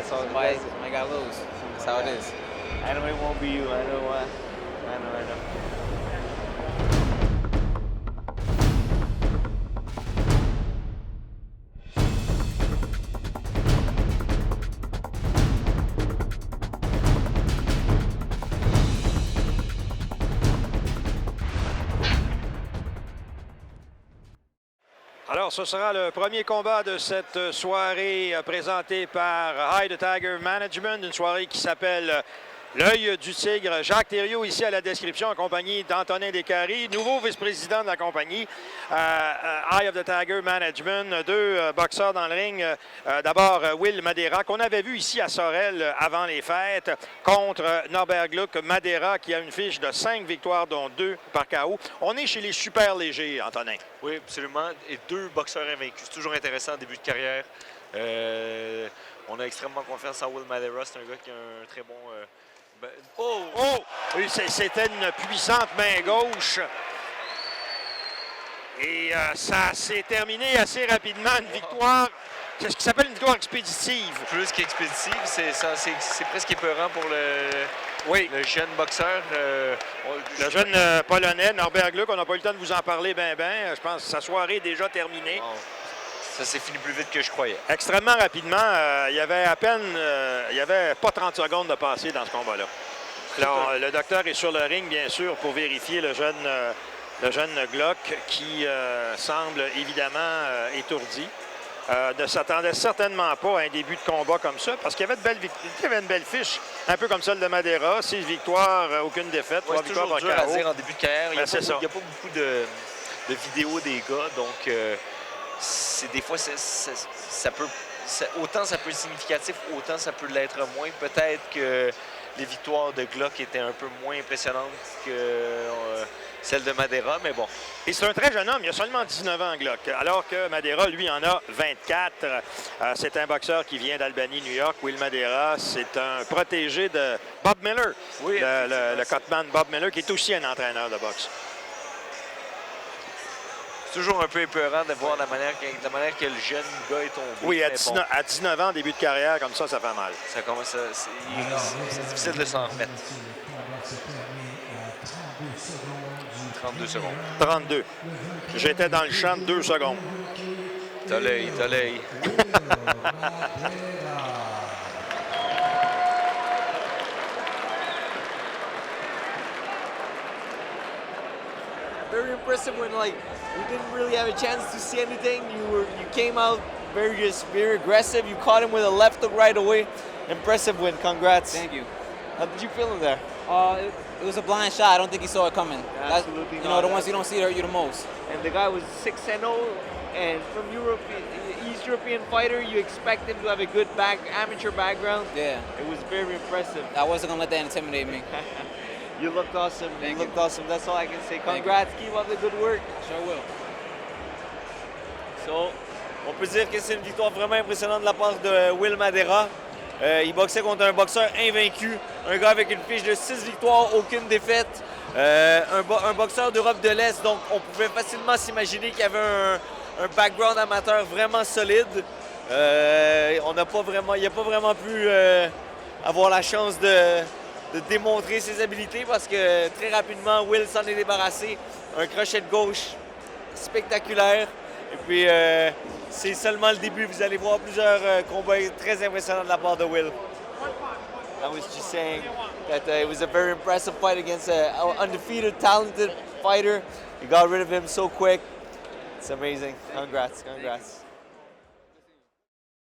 That's all. Somebody got to lose. That's how it is. I know it won't be you. I know why. I know. Alors, ce sera le premier combat de cette soirée présentée par High the Tiger Management, une soirée qui s'appelle L'œil du tigre. Jacques Thériault ici à la description, en compagnie d'Antonin Descaries, nouveau vice-président de la compagnie Eye of the Tiger Management. Deux boxeurs dans le ring. D'abord, Will Madera, qu'on avait vu ici à Sorel avant les fêtes, contre Norbert Gluck. Madera, qui a une fiche de 5 victoires, dont 2 par KO. On est chez les super légers, Antonin. Oui, absolument. Et 2 boxeurs invaincus. C'est toujours intéressant en début de carrière. On a extrêmement confiance en Will Madera. C'est un gars qui a un très bon... Oh! Oui, c'était une puissante main gauche. Et ça s'est terminé assez rapidement. Une victoire, c'est ce qui s'appelle une victoire expéditive. Plus qu'expéditive, c'est presque épeurant pour le jeune boxeur. Le jeune Polonais, Norbert Gluck, on n'a pas eu le temps de vous en parler ben. Je pense que sa soirée est déjà terminée. Oh. Ça s'est fini plus vite que je croyais. Extrêmement rapidement. Il y avait à peine... il n'y avait pas 30 secondes de passé dans ce combat-là. Alors, le docteur est sur le ring, bien sûr, pour vérifier le jeune Gluck qui semble évidemment étourdi. Ne s'attendait certainement pas à un début de combat comme ça, parce qu'il y avait une belle fiche, un peu comme celle de Madera. 6 victoires, aucune défaite, 3 victoires par KO. C'est toujours dur à dire en début de carrière. Il n'y a pas beaucoup de vidéos des gars, donc... des fois, autant ça peut être significatif, autant ça peut l'être moins. Peut-être que les victoires de Gluck étaient un peu moins impressionnantes que celles de Madera, mais bon. Et c'est un très jeune homme, il a seulement 19 ans, Gluck, alors que Madera, lui, en a 24. C'est un boxeur qui vient d'Albany, New York. Will Madera, c'est un protégé de Bob Miller, oui, le cutman Bob Miller, qui est aussi un entraîneur de boxe. C'est toujours un peu épeurant de voir la manière que le jeune gars est tombé. Oui, à 19 ans, début de carrière, comme ça fait mal. Ça commence c'est difficile de s'en remettre. 32 secondes. 32. J'étais dans le champ de 2 secondes. T'as l'œil. Very impressive when we didn't really have a chance to see anything. You came out very aggressive. You caught him with a left hook right away. Impressive win. Congrats. Thank you. How did you feel in there? It was a blind shot. I don't think he saw it coming. Absolutely You know, the ones you don't see hurt you the most. And the guy was 6-0, and from Europe, East European fighter, you expect him to have a good amateur background. Yeah. It was very impressive. I wasn't gonna let that intimidate me. You looked awesome. Thank you looked awesome. That's all I can say. Congrats. Keep up the good work. Sure will. So, on peut dire que c'est une victoire vraiment impressionnante de la part de Will Madera. Il boxait contre un boxeur invaincu, un gars avec une fiche de 6 victoires, aucune défaite. Un boxeur d'Europe de l'Est, donc on pouvait facilement s'imaginer qu'il y avait un background amateur vraiment solide. Il n'a pas vraiment pu avoir la chance de démontrer ses habiletés parce que très rapidement, Will s'en est débarrassé. Un crochet de gauche spectaculaire. Et puis, c'est seulement le début. Vous allez voir plusieurs combats très impressionnants de la part de Will. I was just saying that it was a very impressive fight against an undefeated, talented fighter. You got rid of him so quick. It's amazing. Congrats.